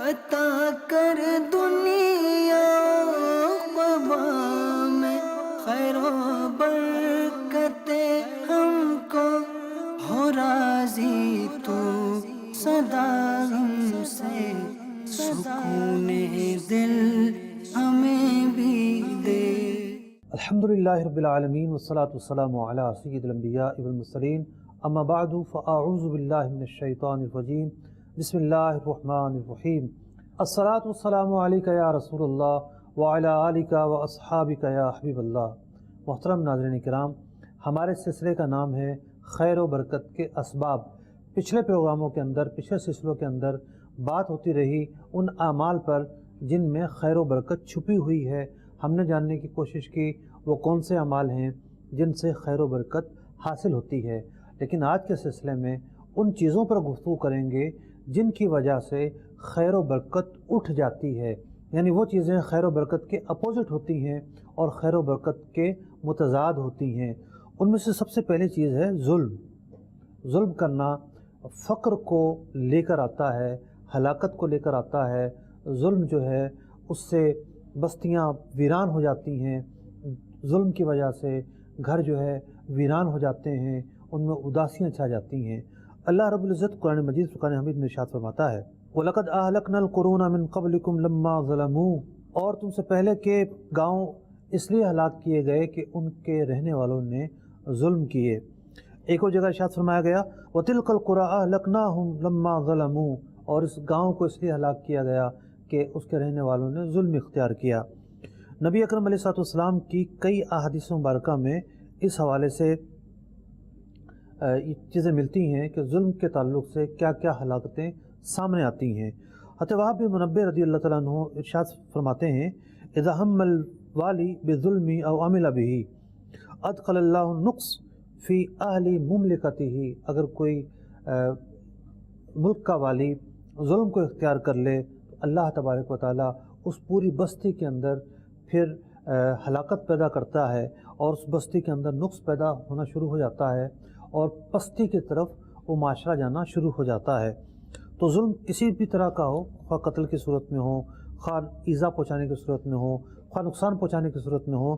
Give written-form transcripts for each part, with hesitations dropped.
عطا کر دنیا قبا میں خیر و برکت ہم کو، ہو راضی تو صدا ہم سے، سکون دل ہمیں بھی دے۔ الحمدللہ رب العالمین والصلاة والسلام علی سید الانبیاء والمرسلین، اما بعد فاعوذ باللہ من الشیطان الرجیم، بسم اللہ الرحمن الرحیم۔ الصلاة والسلام علیک یا رسول اللہ وعلی آلک واصحابک یا حبیب اللہ۔ محترم ناظرین کرام، ہمارے سلسلے کا نام ہے خیر و برکت کے اسباب۔ پچھلے پروگراموں کے اندر، پچھلے سلسلوں کے اندر بات ہوتی رہی ان اعمال پر جن میں خیر و برکت چھپی ہوئی ہے۔ ہم نے جاننے کی کوشش کی وہ کون سے اعمال ہیں جن سے خیر و برکت حاصل ہوتی ہے، لیکن آج کے سلسلے میں ان چیزوں پر گفتگو کریں گے جن کی وجہ سے خیر و برکت اٹھ جاتی ہے، یعنی وہ چیزیں خیر و برکت کے اپوزٹ ہوتی ہیں اور خیر و برکت کے متضاد ہوتی ہیں۔ ان میں سے سب سے پہلی چیز ہے ظلم۔ ظلم کرنا فقر کو لے کر آتا ہے، ہلاکت کو لے کر آتا ہے۔ ظلم جو ہے اس سے بستیاں ویران ہو جاتی ہیں، ظلم کی وجہ سے گھر جو ہے ویران ہو جاتے ہیں، ان میں اداسیاں چھا جاتی ہیں۔ اللہ رب العزت قرآن مجید فرقان حمید میں ارشاد فرماتا ہے، وَلَقَدْ أَهْلَكْنَا الْقُرُونَ مِنْ قَبْلِكُمْ لَمَّا ظَلَمُوا، اور تم سے پہلے کے گاؤں اس لیے ہلاک کیے گئے کہ ان کے رہنے والوں نے ظلم کیے۔ ایک اور جگہ ارشاد فرمایا گیا، وَتِلْكَ الْقُرَىٰ أَهْلَكْنَاهُمْ لَمَّا ظَلَمُوا، اور اس گاؤں کو اس لیے ہلاک کیا گیا کہ اس کے رہنے والوں نے ظلم اختیار کیا۔ نبی اکرم علیہ السلام کی کئی احادیث مبارکہ میں اس حوالے سے یہ چیزیں ملتی ہیں کہ ظلم کے تعلق سے کیا کیا ہلاکتیں سامنے آتی ہیں۔ حضرت وہب بن منبہ رضی اللہ تعالیٰ عنہ ارشاد فرماتے ہیں، اذا ہم الوالی بظلم او عمل به ادخل اللہ النقص فی اہل مملکتہ، اگر کوئی ملک کا والی ظلم کو اختیار کر لے تو اللہ تبارک و تعالیٰ اس پوری بستی کے اندر پھر ہلاکت پیدا کرتا ہے، اور اس بستی کے اندر نقص پیدا ہونا شروع ہو جاتا ہے اور پستی کی طرف وہ معاشرہ جانا شروع ہو جاتا ہے۔ تو ظلم کسی بھی طرح کا ہو، خواہ قتل کی صورت میں ہو، خواہ ایذا پہنچانے کی صورت میں ہو، خواہ نقصان پہنچانے کی صورت میں ہو،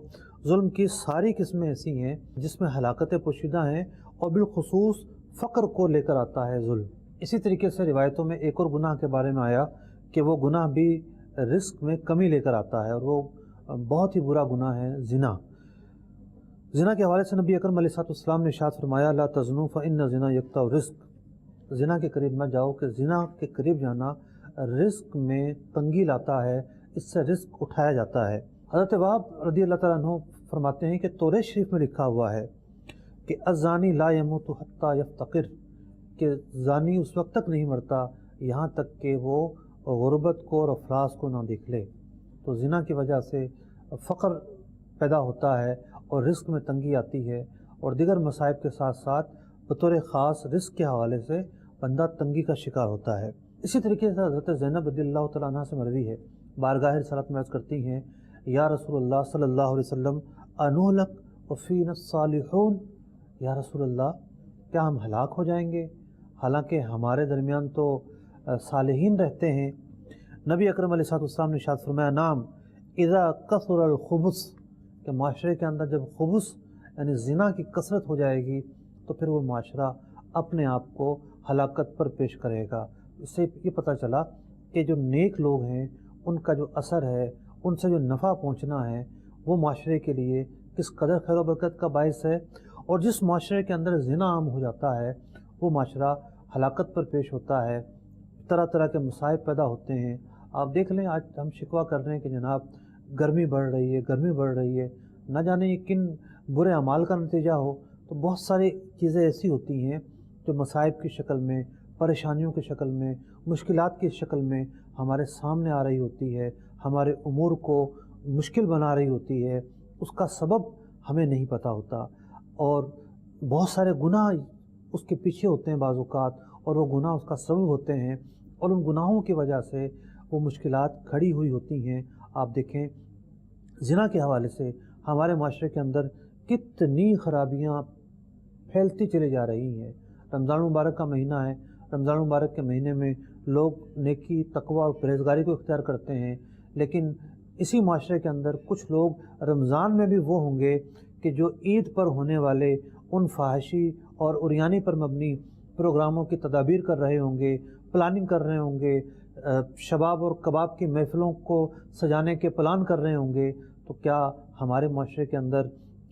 ظلم کی ساری قسمیں ایسی ہیں جس میں ہلاکتیں پوشیدہ ہیں، اور بالخصوص فقر کو لے کر آتا ہے ظلم۔ اسی طریقے سے روایتوں میں ایک اور گناہ کے بارے میں آیا کہ وہ گناہ بھی رزق میں کمی لے کر آتا ہے، اور وہ بہت ہی برا گناہ ہے زنا۔ زنا کے حوالے سے نبی اکرم علیہ السلام نے ارشاد فرمایا، لا تزنوا فإن الزنا یقطع الرزق، زنا کے قریب مت جاؤ کہ زنا کے قریب جانا رزق میں تنگی لاتا ہے، اس سے رزق اٹھایا جاتا ہے۔ حضرت وہب رضی اللہ تعالیٰ عنہ فرماتے ہیں کہ تورات شریف میں لکھا ہوا ہے کہ الزانی لا يموت حتى يفتقر، کہ زانی اس وقت تک نہیں مرتا یہاں تک کہ وہ غربت کو اور افلاس کو نہ دیکھ لے۔ تو زنا کی وجہ سے فقر پیدا ہوتا ہے اور رزق میں تنگی آتی ہے، اور دیگر مصائب کے ساتھ ساتھ بطور خاص رزق کے حوالے سے بندہ تنگی کا شکار ہوتا ہے۔ اسی طریقے سے حضرت زینب رضی اللہ تعالیٰ عنہ سے مروی ہے، بارگاہ رسالت میں عرض کرتی ہیں، یا رسول اللہ صلی اللہ علیہ وسلم انہلک وفینا الصالحون، یا رسول اللہ کیا ہم ہلاک ہو جائیں گے حالانکہ ہمارے درمیان تو صالحین رہتے ہیں؟ نبی اکرم علیہ السلام نے ارشاد فرمایا، نام اذا کثر الخبث، کہ معاشرے کے اندر جب خبث یعنی زنا کی کثرت ہو جائے گی تو پھر وہ معاشرہ اپنے آپ کو ہلاکت پر پیش کرے گا۔ اس سے یہ پتہ چلا کہ جو نیک لوگ ہیں ان کا جو اثر ہے، ان سے جو نفع پہنچنا ہے، وہ معاشرے کے لیے کس قدر خیر و برکت کا باعث ہے، اور جس معاشرے کے اندر زنا عام ہو جاتا ہے وہ معاشرہ ہلاکت پر پیش ہوتا ہے، طرح طرح کے مصائب پیدا ہوتے ہیں۔ آپ دیکھ لیں، آج ہم شکوہ کر رہے ہیں کہ جناب گرمی بڑھ رہی ہے، گرمی بڑھ رہی ہے، نہ جانے یہ کن برے اعمال کا نتیجہ ہو۔ تو بہت ساری چیزیں ایسی ہوتی ہیں جو مصائب کی شکل میں، پریشانیوں کی شکل میں، مشکلات کی شکل میں ہمارے سامنے آ رہی ہوتی ہے، ہمارے امور کو مشکل بنا رہی ہوتی ہے، اس کا سبب ہمیں نہیں پتہ ہوتا، اور بہت سارے گناہ اس کے پیچھے ہوتے ہیں بعض اوقات، اور وہ گناہ اس کا سبب ہوتے ہیں، اور ان گناہوں کی وجہ سے وہ مشکلات کھڑی ہوئی ہوتی ہیں۔ آپ دیکھیں زنا کے حوالے سے ہمارے معاشرے کے اندر کتنی خرابیاں پھیلتی چلی جا رہی ہیں۔ رمضان المبارک کا مہینہ ہے، رمضان المبارک کے مہینے میں لوگ نیکی، تقوی اور پرہیزگاری کو اختیار کرتے ہیں، لیکن اسی معاشرے کے اندر کچھ لوگ رمضان میں بھی وہ ہوں گے کہ جو عید پر ہونے والے ان فحاشی اور عریانی پر مبنی پروگراموں کی تدابیر کر رہے ہوں گے، پلاننگ کر رہے ہوں گے، شباب اور کباب کی محفلوں کو سجانے کے پلان کر رہے ہوں گے۔ تو کیا ہمارے معاشرے کے اندر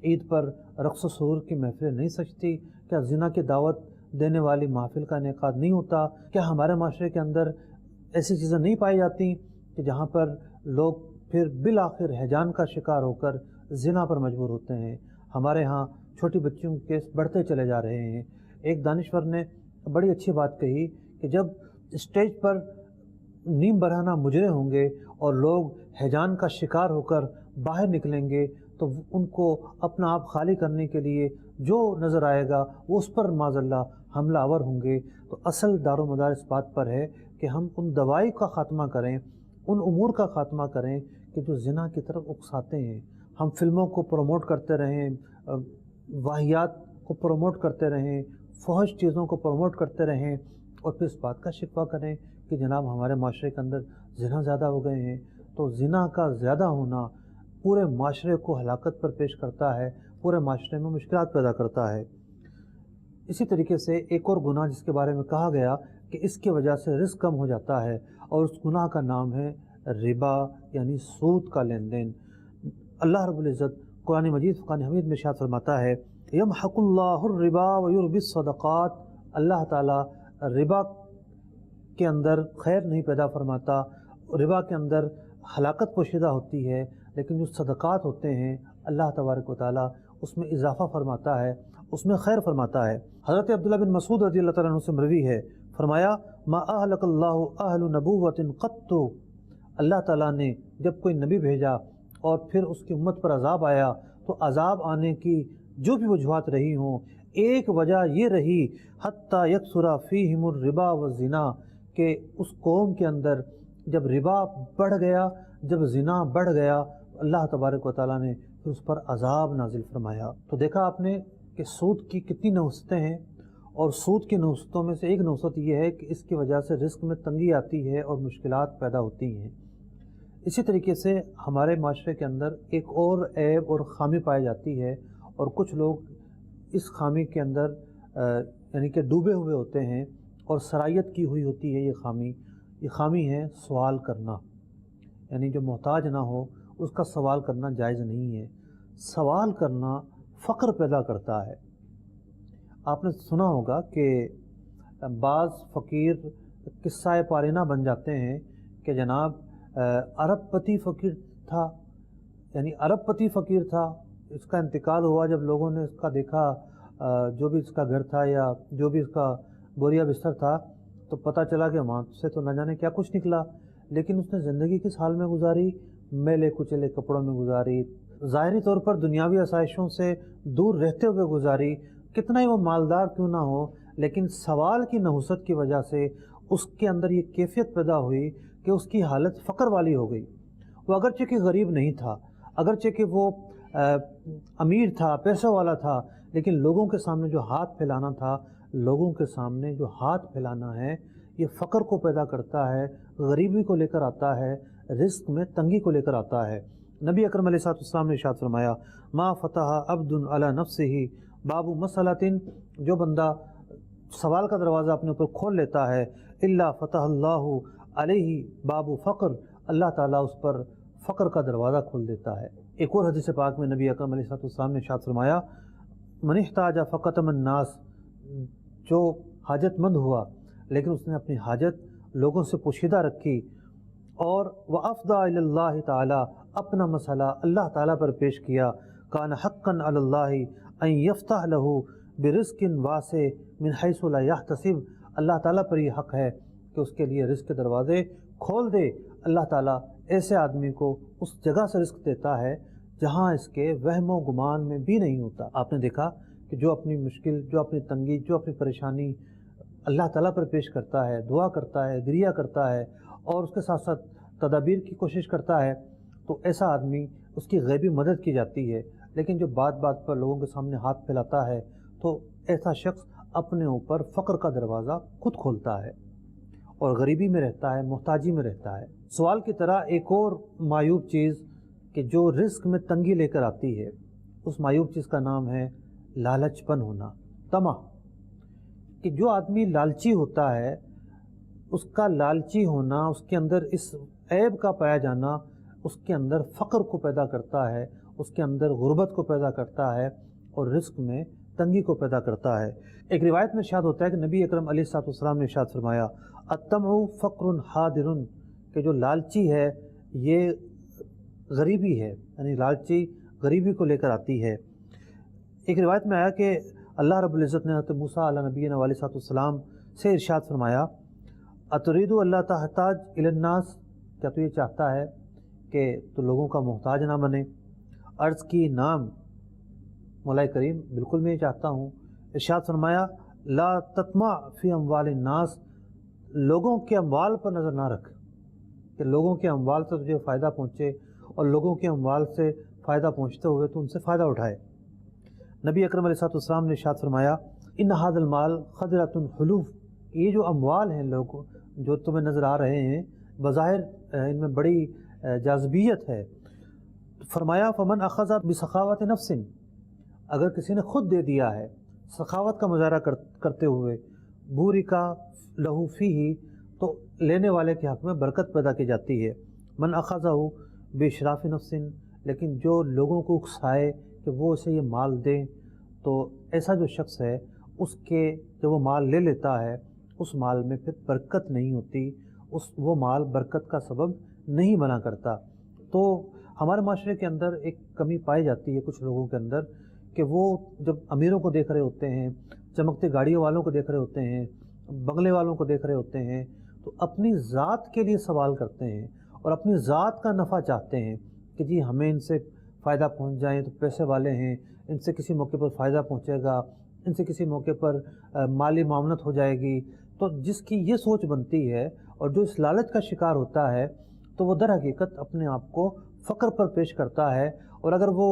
عید پر رقص و سرور کی محفلیں نہیں سجتی؟ کیا زنا کی دعوت دینے والی محفل کا انعقاد نہیں ہوتا؟ کیا ہمارے معاشرے کے اندر ایسی چیزیں نہیں پائی جاتی کہ جہاں پر لوگ پھر بالآخر ہیجان کا شکار ہو کر زنا پر مجبور ہوتے ہیں؟ ہمارے ہاں چھوٹی بچیوں کے کیس بڑھتے چلے جا رہے ہیں۔ ایک دانشور نے بڑی اچھی بات کہی کہ جب اسٹیج پر نیم برہنہ مجرے ہوں گے اور لوگ ہیجان کا شکار ہو کر باہر نکلیں گے تو ان کو اپنا آپ خالی کرنے کے لیے جو نظر آئے گا وہ اس پر معاذ اللہ حملہ آور ہوں گے۔ تو اصل دار و مدار اس بات پر ہے کہ ہم ان دوائی کا خاتمہ کریں، ان امور کا خاتمہ کریں کہ جو زنا کی طرف اکساتے ہیں۔ ہم فلموں کو پروموٹ کرتے رہیں، واہیات کو پروموٹ کرتے رہیں، فحش چیزوں کو پروموٹ کرتے رہیں، اور پھر اس بات کا شکوہ کریں کہ جناب ہمارے معاشرے کے اندر زنا زیادہ ہو گئے ہیں۔ تو زنا کا زیادہ ہونا پورے معاشرے کو ہلاکت پر پیش کرتا ہے، پورے معاشرے میں مشکلات پیدا کرتا ہے۔ اسی طریقے سے ایک اور گناہ جس کے بارے میں کہا گیا کہ اس کی وجہ سے رزق کم ہو جاتا ہے، اور اس گناہ کا نام ہے ربا، یعنی سود کا لین دین۔ اللہ رب العزت قرآن مجید فرقان حمید میں ارشاد فرماتا ہے یمحق اللہ الربا ویربی الصدقات، اللہ تعالیٰ ربا کے اندر خیر نہیں پیدا فرماتا، ربا کے اندر ہلاکت پوشیدہ ہوتی ہے، لیکن جو صدقات ہوتے ہیں اللہ تبارک و تعالیٰ اس میں اضافہ فرماتا ہے، اس میں خیر فرماتا ہے۔ حضرت عبداللہ بن مسعود رضی اللہ تعالیٰ عنہ سے مروی ہے، فرمایا ما اہلک اللہ اہل نبوت قط، اللہ تعالیٰ نے جب کوئی نبی بھیجا اور پھر اس کی امت پر عذاب آیا تو عذاب آنے کی جو بھی وجوہات رہی ہوں، ایک وجہ یہ رہی حتیٰ یکثر فیہم الربا والزنا، کہ اس قوم کے اندر جب ربا بڑھ گیا، جب زنا بڑھ گیا، اللہ تبارک و تعالیٰ نے پھر اس پر عذاب نازل فرمایا۔ تو دیکھا آپ نے کہ سود کی کتنی نحوستیں ہیں، اور سود کی نحوستوں میں سے ایک نحوست یہ ہے کہ اس کی وجہ سے رزق میں تنگی آتی ہے اور مشکلات پیدا ہوتی ہیں۔ اسی طریقے سے ہمارے معاشرے کے اندر ایک اور عیب اور خامی پائی جاتی ہے، اور کچھ لوگ اس خامی کے اندر یعنی کہ ڈوبے ہوئے ہوتے ہیں اور سرایت کی ہوئی ہوتی ہے۔ یہ خامی ہے سوال کرنا، یعنی جو محتاج نہ ہو اس کا سوال کرنا جائز نہیں ہے۔ سوال کرنا فقر پیدا کرتا ہے۔ آپ نے سنا ہوگا کہ بعض فقیر قصہ پارینہ بن جاتے ہیں کہ جناب ارب پتی فقیر تھا، یعنی ارب پتی فقیر تھا، اس کا انتقال ہوا، جب لوگوں نے اس کا دیکھا جو بھی اس کا گھر تھا یا جو بھی اس کا بوریا بستر تھا، تو پتہ چلا کہ وہاں سے تو نہ جانے کیا کچھ نکلا، لیکن اس نے زندگی کس حال میں گزاری؟ میلے کچلے کپڑوں میں گزاری، ظاہری طور پر دنیاوی آسائشوں سے دور رہتے ہوئے گزاری، کتنا ہی وہ مالدار کیوں نہ ہو، لیکن سوال کی نحوست کی وجہ سے اس کے اندر یہ کیفیت پیدا ہوئی کہ اس کی حالت فقر والی ہو گئی۔ وہ اگرچہ کہ غریب نہیں تھا، اگرچہ کہ وہ امیر تھا، پیسوں والا تھا، لیکن لوگوں کے سامنے جو ہاتھ پھیلانا تھا، لوگوں کے سامنے جو ہاتھ پھیلانا ہے، یہ فقر کو پیدا کرتا ہے، غریبی کو لے کر آتا ہے، رزق میں تنگی کو لے کر آتا ہے۔ نبی اکرم علیہ السلام نے ارشاد فرمایا ما فتح عبد علی نفسہ باب مسئلۃ، جو بندہ سوال کا دروازہ اپنے اوپر کھول لیتا ہے، الا فتح اللہ علیہ باب فقر، اللہ تعالیٰ اس پر فقر کا دروازہ کھول دیتا ہے۔ ایک اور حدیث پاک میں نبی اکرم علیہ السلام نے ارشاد فرمایا من احتاج فقطم الناس، جو حاجت مند ہوا لیکن اس نے اپنی حاجت لوگوں سے پوشیدہ رکھی، اور وافضى الی اللہ تعالیٰ، اپنا مسئلہ اللہ تعالیٰ پر پیش کیا، کان حقا علی اللہ ان یفتح له برزق واسع من حیث لا یحتسب، اللہ تعالیٰ پر یہ حق ہے کہ اس کے لیے رزق کے دروازے کھول دے۔ اللہ تعالیٰ ایسے آدمی کو اس جگہ سے رزق دیتا ہے جہاں اس کے وہم و گمان میں بھی نہیں ہوتا۔ آپ نے دیکھا کہ جو اپنی مشکل، جو اپنی تنگی، جو اپنی پریشانی اللہ تعالیٰ پر پیش کرتا ہے، دعا کرتا ہے، گریہ کرتا ہے، اور اس کے ساتھ ساتھ تدابیر کی کوشش کرتا ہے، تو ایسا آدمی اس کی غیبی مدد کی جاتی ہے۔ لیکن جو بات بات پر لوگوں کے سامنے ہاتھ پھیلاتا ہے تو ایسا شخص اپنے اوپر فقر کا دروازہ خود کھولتا ہے۔ اور غریبی میں رہتا ہے، محتاجی میں رہتا ہے۔ سوال کی طرح ایک اور معیوب چیز کہ جو رزق میں تنگی لے کر آتی ہے، اس معیوب چیز کا نام ہے لالچ پن ہونا، طمع۔ کہ جو آدمی لالچی ہوتا ہے، اس کا لالچی ہونا، اس کے اندر اس عیب کا پایا جانا اس کے اندر فقر کو پیدا کرتا ہے، اس کے اندر غربت کو پیدا کرتا ہے اور رزق میں تنگی کو پیدا کرتا ہے۔ ایک روایت میں ارشاد ہوتا ہے کہ نبی اکرم علیہ الصلوۃ والسلام نے ارشاد فرمایا الطمع فقر حاضر، کہ جو لالچی ہے یہ غریبی ہے، یعنی لالچی غریبی کو لے کر آتی ہے۔ ایک روایت میں آیا کہ اللہ رب العزت نے حضرت موسیٰ علیہ نبینا علیہ الصلوۃ والسلام سے ارشاد فرمایا اتريد اللہ تحتاج الی الناس، کیا تو یہ چاہتا ہے کہ تو لوگوں کا محتاج نہ بنے؟ عرض کی نام مولا کریم، بالکل میں یہ چاہتا ہوں۔ ارشاد فرمایا لا تطمع فی اموال الناس، لوگوں کے اموال پر نظر نہ رکھ کہ لوگوں کے اموال سے تجھے فائدہ پہنچے اور لوگوں کے اموال سے فائدہ پہنچتے ہوئے تو ان سے فائدہ اٹھائے۔ نبی اکرم علیہ الصلوۃ والسلام نے ارشاد فرمایا ان ھذا المال خضرۃ حلوف، یہ جو اموال ہیں لوگوں جو تمہیں نظر آ رہے ہیں بظاہر ان میں بڑی جاذبیت ہے۔ فرمایا فمن اخذ بسخاوت نفس، اگر کسی نے خود دے دیا ہے سخاوت کا مظاہرہ کرتے ہوئے، بورکا لہو فیہ، تو لینے والے کے حق میں برکت پیدا کی جاتی ہے۔ من اخذہ باشراف نفس، لیکن جو لوگوں کو اکسائے کہ وہ اسے یہ مال دیں، تو ایسا جو شخص ہے اس کے جب وہ مال لے لیتا ہے اس مال میں پھر برکت نہیں ہوتی، وہ مال برکت کا سبب نہیں بنا کرتا۔ تو ہمارے معاشرے کے اندر ایک کمی پائی جاتی ہے کچھ لوگوں کے اندر کہ وہ جب امیروں کو دیکھ رہے ہوتے ہیں، چمکتے گاڑیوں والوں کو دیکھ رہے ہوتے ہیں، بنگلے والوں کو دیکھ رہے ہوتے ہیں، تو اپنی ذات کے لیے سوال کرتے ہیں اور اپنی ذات کا نفع چاہتے ہیں کہ جی ہمیں ان سے فائدہ پہنچ جائیں تو پیسے والے ہیں، ان سے کسی موقع پر فائدہ پہنچے گا، ان سے کسی موقع پر مالی معاونت ہو جائے گی۔ تو جس کی یہ سوچ بنتی ہے اور جو اس لالچ کا شکار ہوتا ہے تو وہ در حقیقت اپنے آپ کو فقر پر پیش کرتا ہے، اور اگر وہ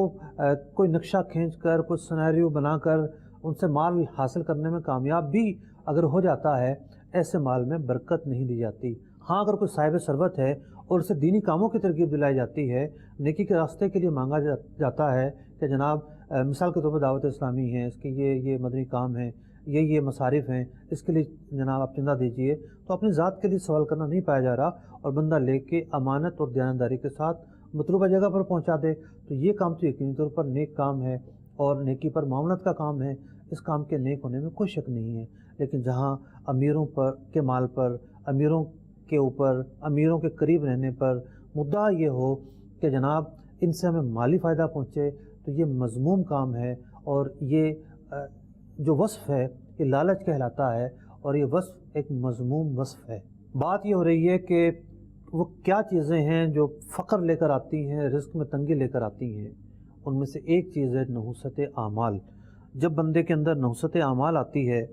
کوئی نقشہ کھینچ کر کوئی سیناریو بنا کر ان سے مال حاصل کرنے میں کامیاب بھی اگر ہو جاتا ہے، ایسے مال میں برکت نہیں دی جاتی۔ ہاں اگر کوئی صاحب ثروت ہے اور اسے دینی کاموں کی ترغیب دلائی جاتی ہے، نیکی کے راستے کے لیے مانگا جاتا ہے کہ جناب مثال کے طور پر دعوت اسلامی ہے، اس کے یہ مدنی کام ہیں، یہ مصارف ہیں، اس کے لیے جناب آپ چندہ دیجئے، تو اپنی ذات کے لیے سوال کرنا نہیں پایا جا رہا اور بندہ لے کے امانت اور دیانتداری کے ساتھ مطلوبہ جگہ پر پہنچا دے، تو یہ کام تو یقینی طور پر نیک کام ہے اور نیکی پر معاونت کا کام ہے، اس کام کے نیک ہونے میں کوئی شک نہیں ہے۔ لیکن جہاں امیروں کے مال پر، امیروں کے اوپر، امیروں کے قریب رہنے پر مدعا یہ ہو کہ جناب ان سے ہمیں مالی فائدہ پہنچے، تو یہ مذموم کام ہے، اور یہ جو وصف ہے یہ لالچ کہلاتا ہے، اور یہ وصف ایک مذموم وصف ہے۔ بات یہ ہو رہی ہے کہ وہ کیا چیزیں ہیں جو فقر لے کر آتی ہیں، رزق میں تنگی لے کر آتی ہیں۔ ان میں سے ایک چیز ہے نحوست اعمال۔ جب بندے کے اندر نحوست اعمال آتی ہے،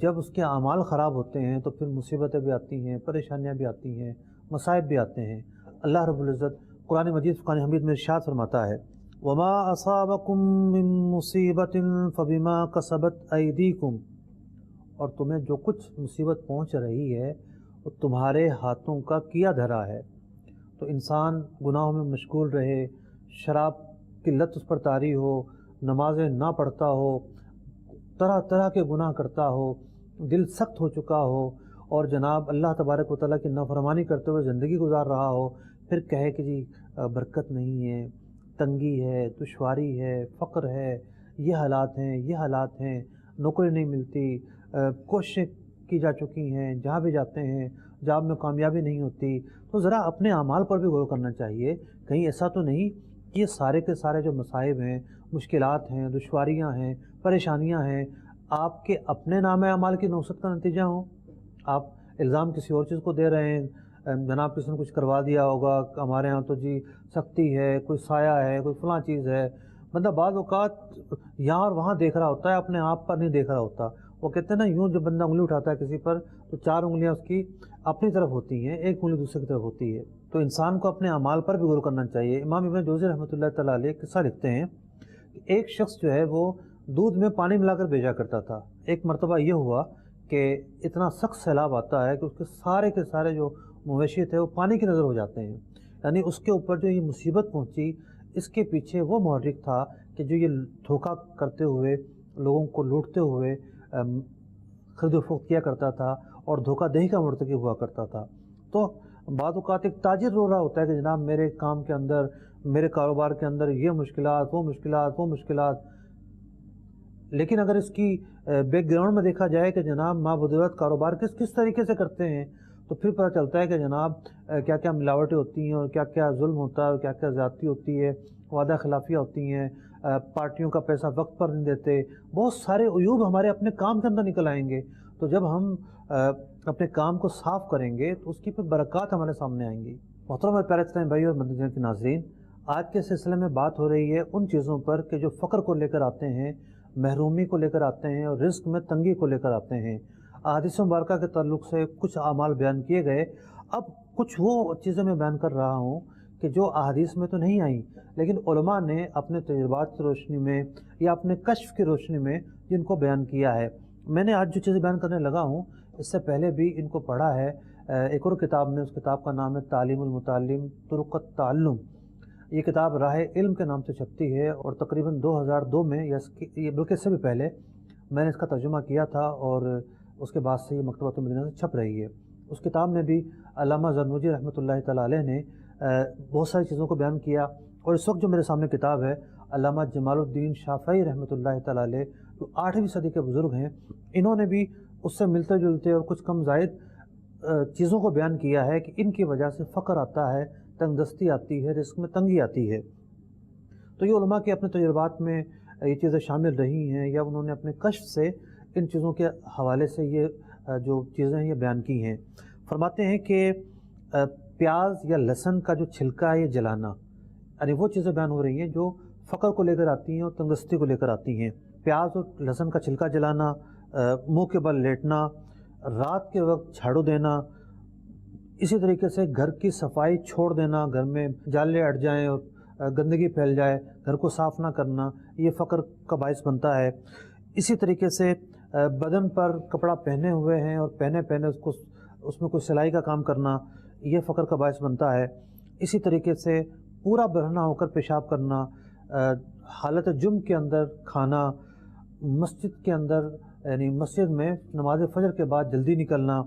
جب اس کے اعمال خراب ہوتے ہیں تو پھر مصیبتیں بھی آتی ہیں، پریشانیاں بھی آتی ہیں، مصائب بھی آتے ہیں۔ اللہ رب العزت قرآن مجید فرقان حمید میں ارشاد فرماتا ہے وَمَا أَصَابَكُم مِّن مُّصِيبَةٍ فَبِمَا كَسَبَتْ أَيْدِيكُمْ، اور تمہیں جو کچھ مصیبت پہنچ رہی ہے وہ تمہارے ہاتھوں کا کیا دھرا ہے۔ تو انسان گناہوں میں مشغول رہے، شراب کی لت اس پر طاری ہو، نمازیں نہ پڑھتا ہو، طرح طرح کے گناہ کرتا ہو، دل سخت ہو چکا ہو، اور جناب اللہ تبارک و تعالیٰ کی نافرمانی کرتے ہوئے زندگی گزار رہا ہو، پھر کہے کہ جی برکت نہیں ہے، تنگی ہے، دشواری ہے، فقر ہے، یہ حالات ہیں، نوکری نہیں ملتی، کوششیں کی جا چکی ہیں، جہاں بھی جاتے ہیں جاب میں کامیابی نہیں ہوتی، تو ذرا اپنے اعمال پر بھی غور کرنا چاہیے۔ کہیں ایسا تو نہیں کہ یہ سارے کے سارے جو مصائب ہیں، مشکلات ہیں، دشواریاں ہیں، پریشانیاں ہیں، آپ کے اپنے نام اعمال کی نحوست کا نتیجہ ہوں؟ آپ الزام کسی اور چیز کو دے رہے ہیں، جناب کسی نے کچھ کروا دیا ہوگا، ہمارے ہاں تو جی سختی ہے، کوئی سایہ ہے، کوئی فلاں چیز ہے۔ بندہ بعض اوقات یہاں اور وہاں دیکھ رہا ہوتا ہے، اپنے آپ پر نہیں دیکھ رہا ہوتا۔ وہ کہتے ہیں نا، یوں جب بندہ انگلی اٹھاتا ہے کسی پر تو 4 انگلیاں اس کی اپنی طرف ہوتی ہیں، 1 انگلی دوسرے کی طرف ہوتی ہے۔ تو انسان کو اپنے اعمال پر بھی غور کرنا چاہیے۔ امام ابن جوزی رحمۃ اللہ تعالیٰ علیہ قصہ لکھتے ہیں کہ ایک شخص جو ہے وہ دودھ میں پانی ملا کر بھیجا کرتا تھا۔ ایک مرتبہ یہ ہوا کہ اتنا سخت سیلاب آتا ہے کہ اس کے سارے جو مویشی تھے وہ پانی کی نظر ہو جاتے ہیں. یعنی اس کے اوپر جو یہ مصیبت پہنچی اس کے پیچھے وہ محرک تھا کہ جو یہ دھوکہ کرتے ہوئے لوگوں کو لوٹتے ہوئے خرید و فروخت کیا کرتا تھا اور دھوکہ دہی کا مرتکب ہوا کرتا تھا. تو بعض اوقات ایک تاجر رو رہا ہوتا ہے کہ جناب میرے کام کے اندر، میرے کاروبار کے اندر یہ مشکلات، وہ مشکلات، لیکن اگر اس کی بیک گراؤنڈ میں دیکھا جائے کہ جناب ماں بدولت کاروبار کس طریقے سے کرتے ہیں تو پھر پتہ چلتا ہے کہ جناب کیا کیا ملاوٹیں ہوتی ہیں اور کیا کیا ظلم ہوتا ہے اور کیا کیا زیادتی ہوتی ہے، وعدہ خلافیاں ہوتی ہیں، پارٹیوں کا پیسہ وقت پر نہیں دیتے. بہت سارے عیوب ہمارے اپنے کام کے اندر نکل آئیں گے. تو جب ہم اپنے کام کو صاف کریں گے تو اس کی پھر برکات ہمارے سامنے آئیں گی. محترم پیارے اسلامی بھائی اور مدنی چینل کے ناظرین، آج کے سلسلے میں بات ہو رہی ہے ان چیزوں پر کہ جو فقر کو لے کر آتے ہیں، محرومی کو لے کر آتے ہیں اور رزق میں تنگی کو لے کر آتے ہیں. احادیث مبارکہ کے تعلق سے کچھ اعمال بیان کیے گئے. اب کچھ وہ چیزیں میں بیان کر رہا ہوں کہ جو احادیث میں تو نہیں آئیں لیکن علماء نے اپنے تجربات کی روشنی میں یا اپنے کشف کی روشنی میں جن کو بیان کیا ہے. میں نے آج جو چیزیں بیان کرنے لگا ہوں اس سے پہلے بھی ان کو پڑھا ہے ایک اور کتاب میں. اس کتاب کا نام ہے تعلیم المتعلم طرق التعلم. یہ کتاب راہ علم کے نام سے چھپتی ہے اور تقریباً 2002 میں یا بلکہ اس سے بھی پہلے میں نے اس کا ترجمہ کیا تھا اور اس کے بعد سے یہ مکتبۃ المدینہ سے چھپ رہی ہے. اس کتاب میں بھی علامہ زرنوجی رحمۃ اللہ تعالیٰ علیہ نے بہت ساری چیزوں کو بیان کیا. اور اس وقت جو میرے سامنے کتاب ہے علامہ جمال الدین شافعی رحمۃ اللہ تعالیٰ علیہ جو 8ویں صدی کے بزرگ ہیں، انہوں نے بھی اس سے ملتے جلتے اور کچھ کم زائد چیزوں کو بیان کیا ہے کہ ان کی وجہ سے فقر آتا ہے، تنگ دستی آتی ہے، رزق میں تنگی آتی ہے. تو یہ علماء کے اپنے تجربات میں یہ چیزیں شامل رہی ہیں یا انہوں نے اپنے کشف سے ان چیزوں کے حوالے سے یہ جو چیزیں ہیں یہ بیان کی ہیں. فرماتے ہیں کہ پیاز یا لہسن کا جو چھلکا ہے یہ جلانا، یعنی وہ چیزیں بیان ہو رہی ہیں جو فقر کو لے کر آتی ہیں اور تندرستی کو لے کر آتی ہیں. پیاز اور لہسن کا چھلکا جلانا، منہ کے بل لیٹنا، رات کے وقت جھاڑو دینا، اسی طریقے سے گھر کی صفائی چھوڑ دینا، گھر میں جالے اڑ جائیں اور گندگی پھیل جائے، گھر کو صاف نہ کرنا، یہ فقر کا باعث بنتا ہے. اسی طریقے سے بدن پر کپڑا پہنے ہوئے ہیں اور پہنے اس میں کوئی سلائی کا کام کرنا، یہ فقر کا باعث بنتا ہے. اسی طریقے سے پورا برہنہ ہو کر پیشاب کرنا، حالت جم کے اندر کھانا، مسجد کے اندر یعنی مسجد میں نماز فجر کے بعد جلدی نکلنا،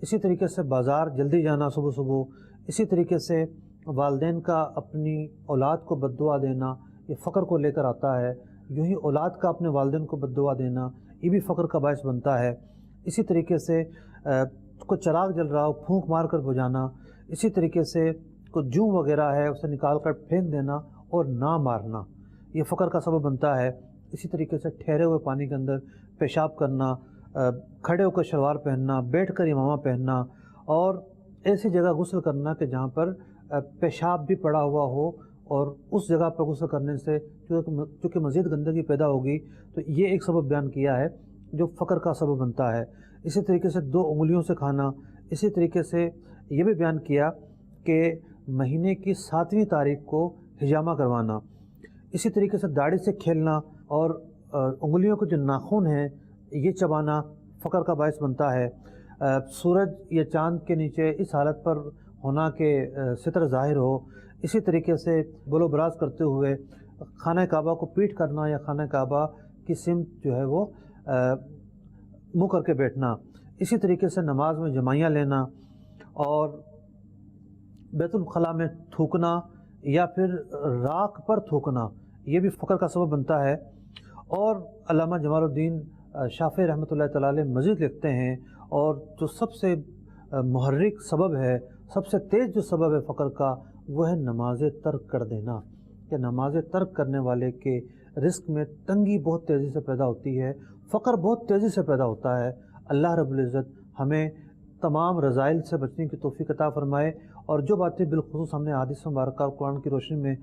اسی طریقے سے بازار جلدی جانا صبح، اسی طریقے سے والدین کا اپنی اولاد کو بد دعا دینا، یہ فقر کو لے کر آتا ہے. یوں ہی اولاد کا اپنے والدین کو بد دعا دینا، یہ بھی فقر کا باعث بنتا ہے. اسی طریقے سے کوئی چراغ جل رہا ہو پھونک مار کر بجھانا، اسی طریقے سے کوئی جوں وغیرہ ہے اسے نکال کر پھینک دینا اور نہ مارنا، یہ فقر کا سبب بنتا ہے. اسی طریقے سے ٹھہرے ہوئے پانی کے اندر پیشاب کرنا، کھڑے ہو کر شلوار پہننا، بیٹھ کر امامہ پہننا اور ایسی جگہ غسل کرنا کہ جہاں پر پیشاب بھی پڑا ہوا ہو، اور اس جگہ پر غسل کرنے سے چونکہ مزید گندگی پیدا ہوگی تو یہ ایک سبب بیان کیا ہے جو فقر کا سبب بنتا ہے. اسی طریقے سے 2 انگلیوں سے کھانا. اسی طریقے سے یہ بھی بیان کیا کہ مہینے کی 7ویں تاریخ کو حجامہ کروانا. اسی طریقے سے داڑھی سے کھیلنا اور انگلیوں کے جو ناخن ہیں یہ چبانا فقر کا باعث بنتا ہے. سورج یا چاند کے نیچے اس حالت پر ہونا کہ ستر ظاہر ہو. اسی طریقے سے بلو براز کرتے ہوئے خانہ کعبہ کو پیٹ کرنا یا خانہ کعبہ کی سمت جو ہے وہ منہ کر کے بیٹھنا. اسی طریقے سے نماز میں جماعیاں لینا اور بیت الخلاء میں تھوکنا یا پھر راکھ پر تھوکنا، یہ بھی فقر کا سبب بنتا ہے. اور علامہ جمال الدین شافعی رحمۃ اللہ تعالیٰ علیہ مزید لکھتے ہیں اور جو سب سے محرک سبب ہے، سب سے تیز جو سبب ہے فقر کا، وہ ہے نماز ترک کر دینا. کہ نماز ترک کرنے والے کے رزق میں تنگی بہت تیزی سے پیدا ہوتی ہے، فقر بہت تیزی سے پیدا ہوتا ہے. اللہ رب العزت ہمیں تمام رذائل سے بچنے کی توفیق عطا فرمائے، اور جو باتیں بالخصوص ہم نے حدیث مبارکہ اور قرآن کی روشنی میں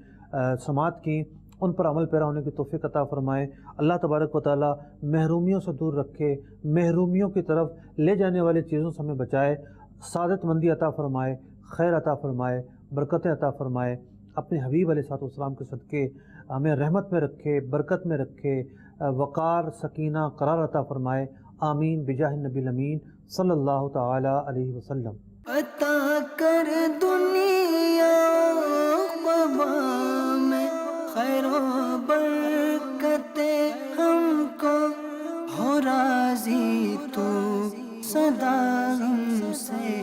سماعت کی ان پر عمل پیرا ہونے کی توفیق عطا فرمائے. اللہ تبارک و تعالی محرومیوں سے دور رکھے، محرومیوں کی طرف لے جانے والی چیزوں سے ہمیں بچائے، سعادت مندی عطا فرمائے، خیر عطا فرمائے، برکتیں عطا فرمائے. اپنے حبیب علیہ الصلوۃ والسلام کے صدقے ہمیں رحمت میں رکھے، برکت میں رکھے، وقار، سکینہ، قرار عطا فرمائے. آمین بجاہ النبی الامین صلی اللہ تعالی علیہ وسلم۔ عطا کر دنیا قبا میں خیر و برکتیں ہم کو، ہو راضی تو سدا ہم سے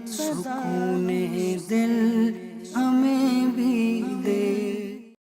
سکون